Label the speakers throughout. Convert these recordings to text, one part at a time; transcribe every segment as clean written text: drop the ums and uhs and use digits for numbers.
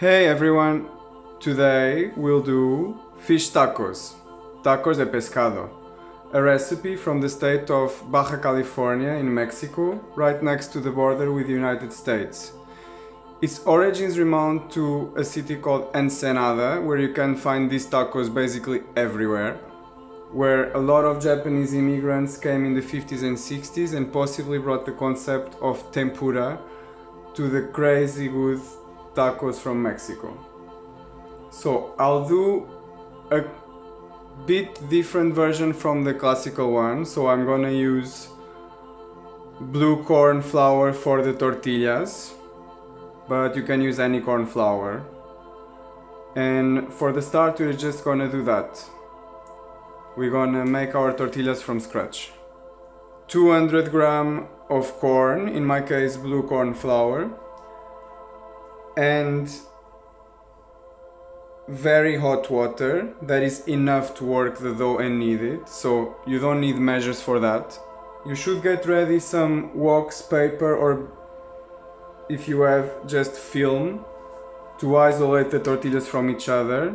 Speaker 1: Hey everyone! Today we'll do fish tacos, tacos de pescado, a recipe from the state of Baja California in Mexico, right next to the border with the United States. Its origins remount to a city called Ensenada, where you can find these tacos basically everywhere, where a lot of Japanese immigrants came in the 50s and 60s and possibly brought the concept of tempura to the crazy good tacos from Mexico. So I'll do a bit different version from the classical one. So I'm gonna use blue corn flour for the tortillas, but you can use any corn flour. And for the start we're just gonna do that. We're gonna make our tortillas from scratch. 200 grams of corn, in my case blue corn flour, and very hot water that is enough to work the dough and knead it, so you don't need measures for that. You should get ready some wax paper, or if you have, just film, to isolate the tortillas from each other.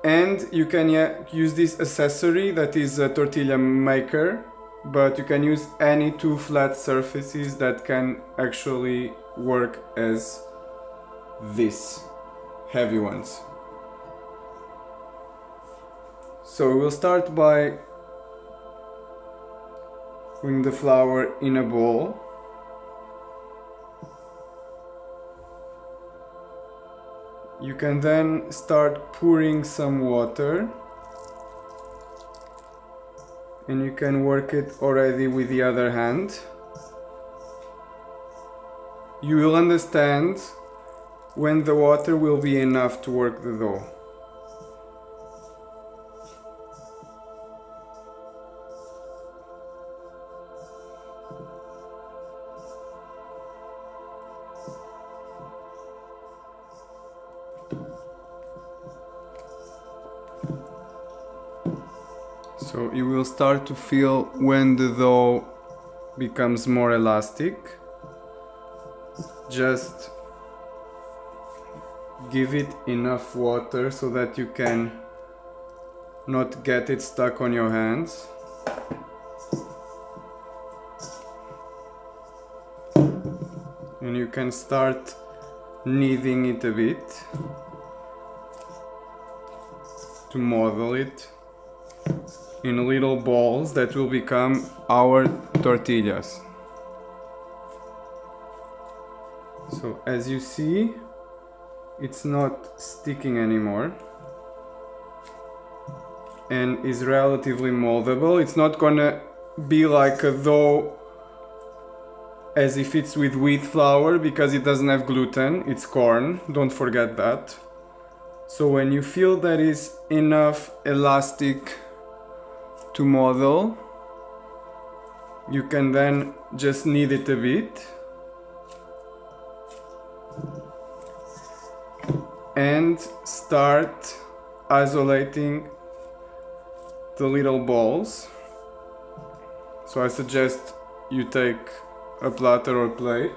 Speaker 1: And you can use this accessory that is a tortilla maker, but you can use any two flat surfaces that can actually work as these heavy ones. So we'll start by putting the flour in a bowl. You can then start pouring some water, and you can work it already with the other hand. You will understand when the water will be enough to work the dough. So you will start to feel when the dough becomes more elastic. Just give it enough water so that you can not get it stuck on your hands. And you can start kneading it a bit to model it in little balls that will become our tortillas. So as you see, it's not sticking anymore and is relatively moldable. It's not gonna be like a dough as if it's with wheat flour, because it doesn't have gluten, it's corn, don't forget that. So when you feel that is enough elastic to model, you can then just knead it a bit and start isolating the little balls. So I suggest you take a platter or plate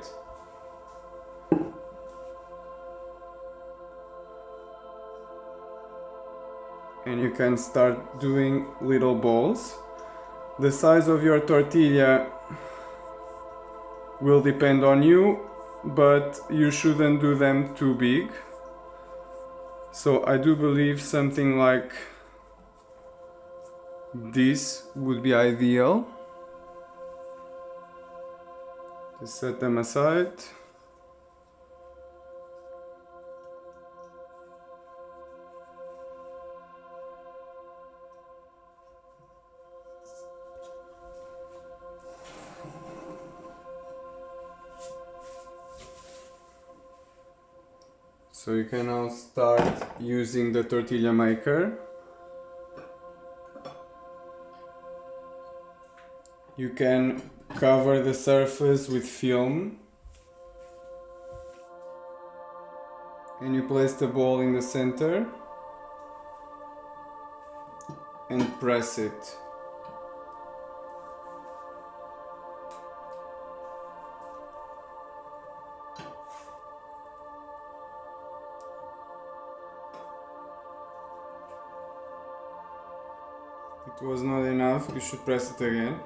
Speaker 1: and you can start doing little balls. The size of your tortilla will depend on you, but you shouldn't do them too big. So I do believe something like this would be ideal. Just set them aside. So you can now start using the tortilla maker. You can cover the surface with film and you place the ball in the center and press it. It was not enough, you should press it again.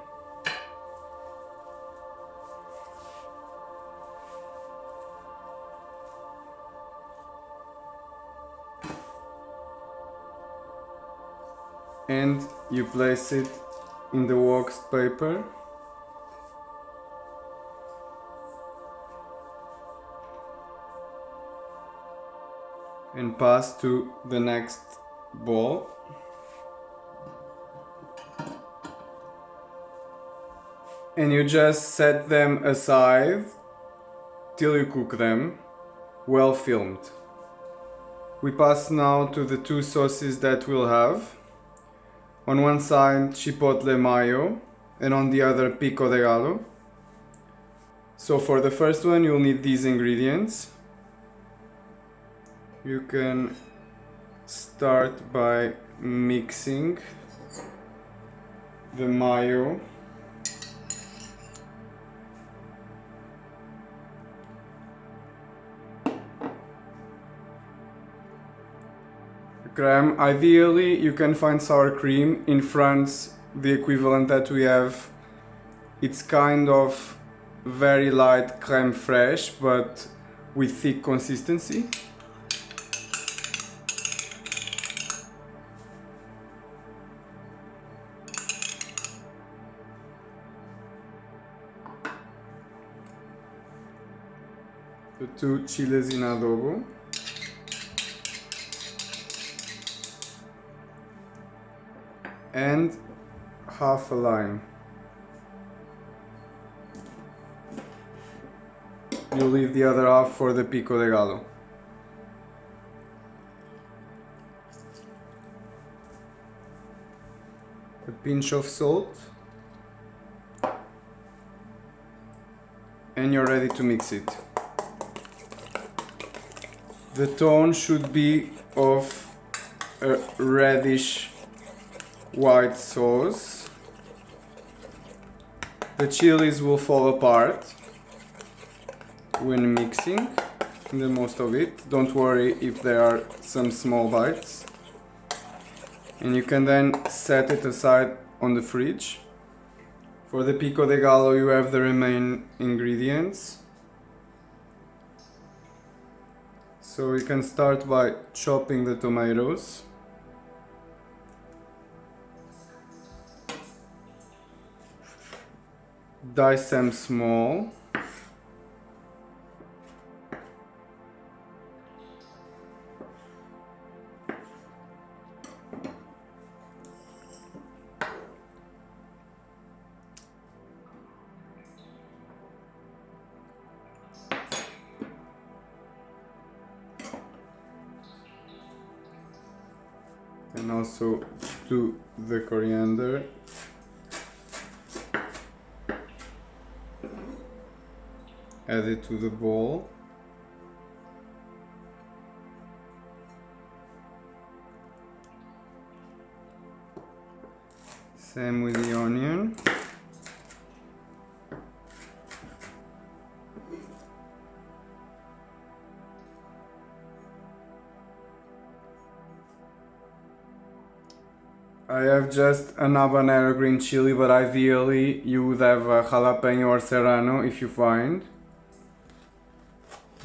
Speaker 1: And you place it in the waxed paper. And pass to the next bowl. And you just set them aside till you cook them, well filmed. We pass now to the two sauces that we'll have. On one side chipotle mayo and on the other Pico De Gallo. So for the first one you'll need these ingredients. You can start by mixing the mayo creme. Ideally you can find sour cream. In France the equivalent that we have, it's kind of very light creme fraiche but with thick consistency. The two chiles in adobo. And half a lime. You leave the other half for the Pico De Gallo. A pinch of salt. And you're ready to mix it. The tone should be of a reddish white sauce. The chilies will fall apart when mixing the most of it. Don't worry if there are some small bites. And you can then set it aside on the fridge. For the Pico De Gallo you have the remaining ingredients. So we can start by chopping the tomatoes. Dice them small. And also do the coriander. Add it to the bowl. Same with the onion. I have just an habanero green chili, but ideally you would have a jalapeno or serrano if you find.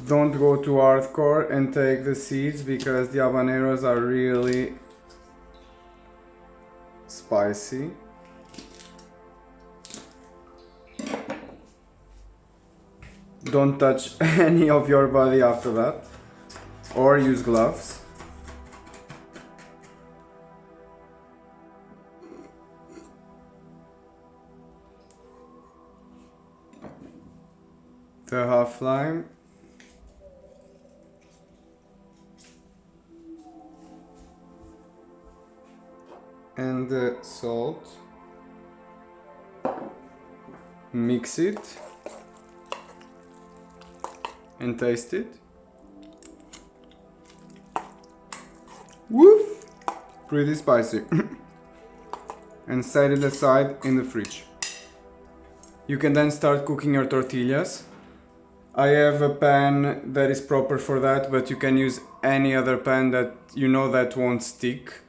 Speaker 1: Don't go too hardcore and take the seeds because the habaneros are really spicy. Don't touch any of your body after that, or use gloves. The half lime. And the salt. Mix it and taste it. Woof! Pretty spicy. And set it aside in the fridge. You can then start cooking your tortillas. I have a pan that is proper for that, but you can use any other pan that you know that won't stick.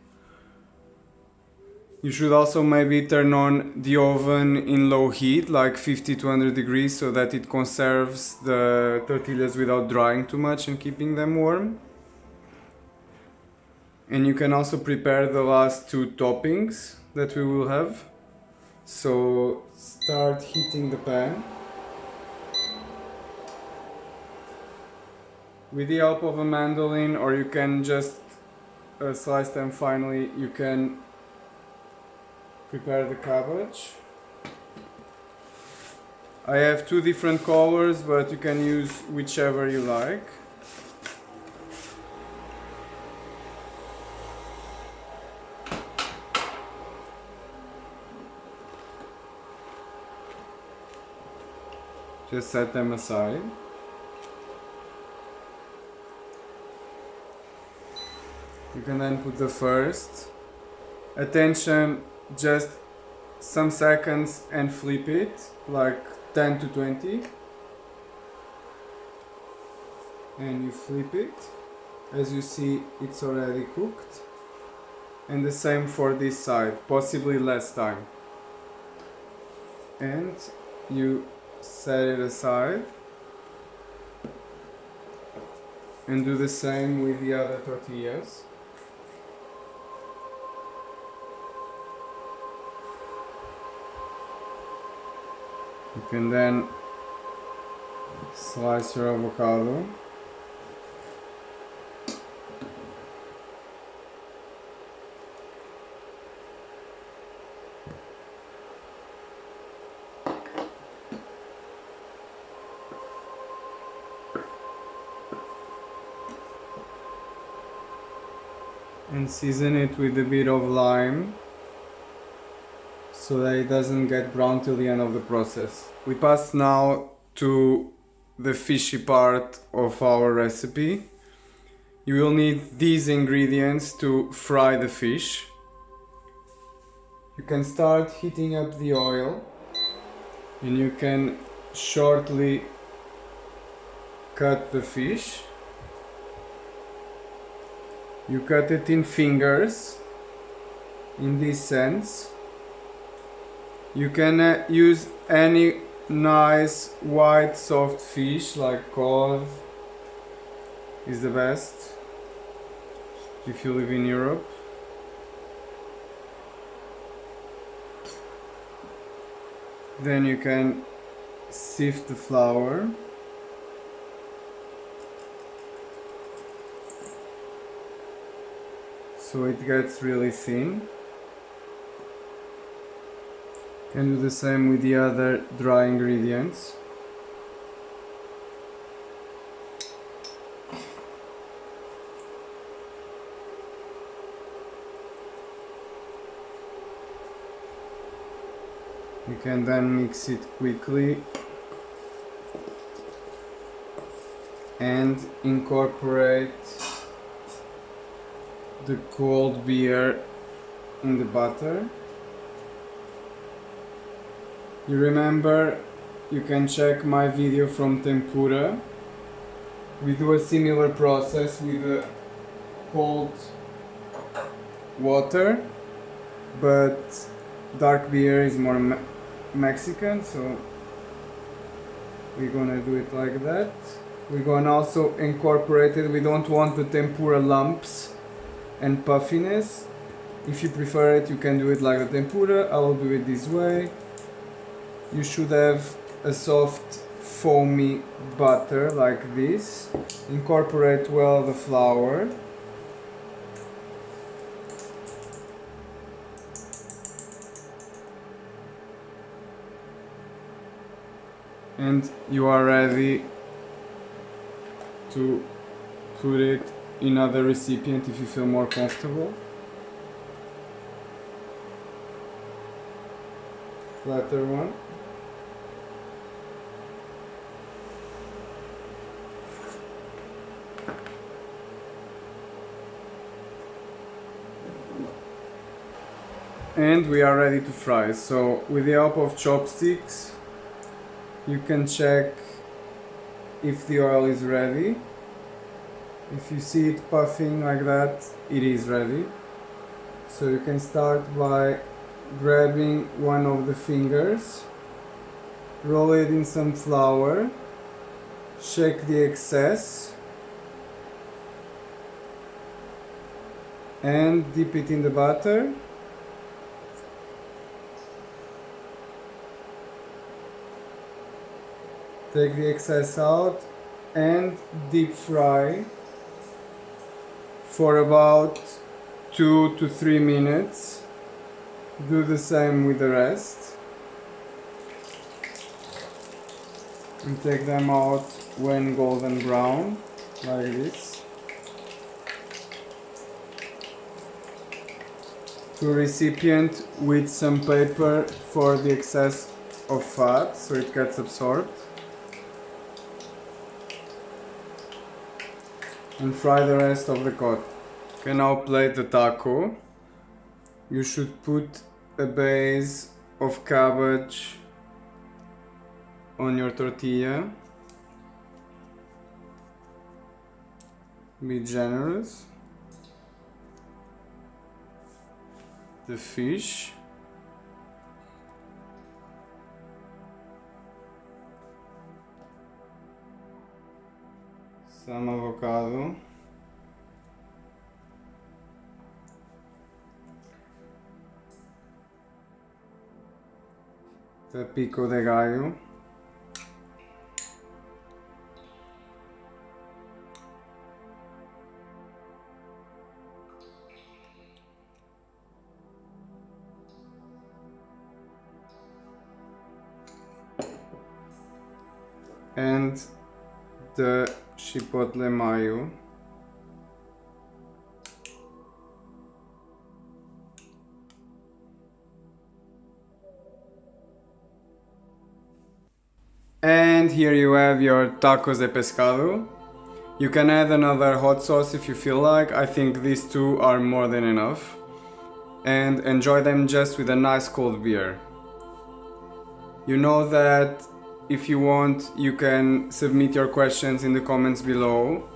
Speaker 1: You should also maybe turn on the oven in low heat, like 50 to 100 degrees, so that it conserves the tortillas without drying too much and keeping them warm. And you can also prepare the last two toppings that we will have. So start heating the pan. With the help of a mandolin, or you can just slice them finely, you can prepare the cabbage. I have two different colors, but you can use whichever you like. Just set them aside. You can then put the first. Attention, just some seconds and flip it, like 10 to 20. And you flip it. As you see, it's already cooked. And the same for this side, possibly less time. And you set it aside. And do the same with the other tortillas. You can then slice your avocado. And season it with a bit of lime, so that it doesn't get brown till the end of the process. We pass now to the fishy part of our recipe. You will need these ingredients to fry the fish. You can start heating up the oil, and you can shortly cut the fish. You cut it in fingers, in this sense. You can use any nice white soft fish, like cod is the best if you live in Europe. Then you can sift the flour. So it gets really thin. Can do the same with the other dry ingredients. You can then mix it quickly and incorporate the cold beer in the butter. You remember, you can check my video from tempura. We do a similar process with the cold water, but dark beer is more Mexican, so we're gonna do it like that. We're gonna also incorporate it. We don't want the tempura lumps and puffiness. If you prefer it, you can do it like the tempura. I will do it this way. You should have a soft foamy butter like this. Incorporate well the flour. And you are ready to put it in other recipient if you feel more comfortable. Flatter one. And we are ready to fry. So with the help of chopsticks, you can check if the oil is ready. If you see it puffing like that, it is ready. So you can start by grabbing one of the fingers, roll it in some flour, shake the excess, and dip it in the butter. Take the excess out and deep fry for about 2 to 3 minutes. Do the same with the rest. And take them out when golden brown, like this. To a recipient with some paper for the excess of fat, so it gets absorbed. And fry the rest of the cut. Okay, now plate the taco. You should put a base of cabbage on your tortilla. Be generous. The fish. Some avocado. The Pico De Gallo. And the chipotle mayo. And here you have your tacos de pescado. You can add another hot sauce if you feel like. I think these two are more than enough. And enjoy them just with a nice cold beer. You know that if you want, you can submit your questions in the comments below.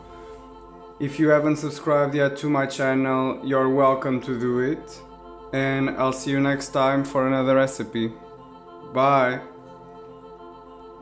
Speaker 1: If you haven't subscribed yet to my channel, you're welcome to do it. And I'll see you next time for another recipe. Bye!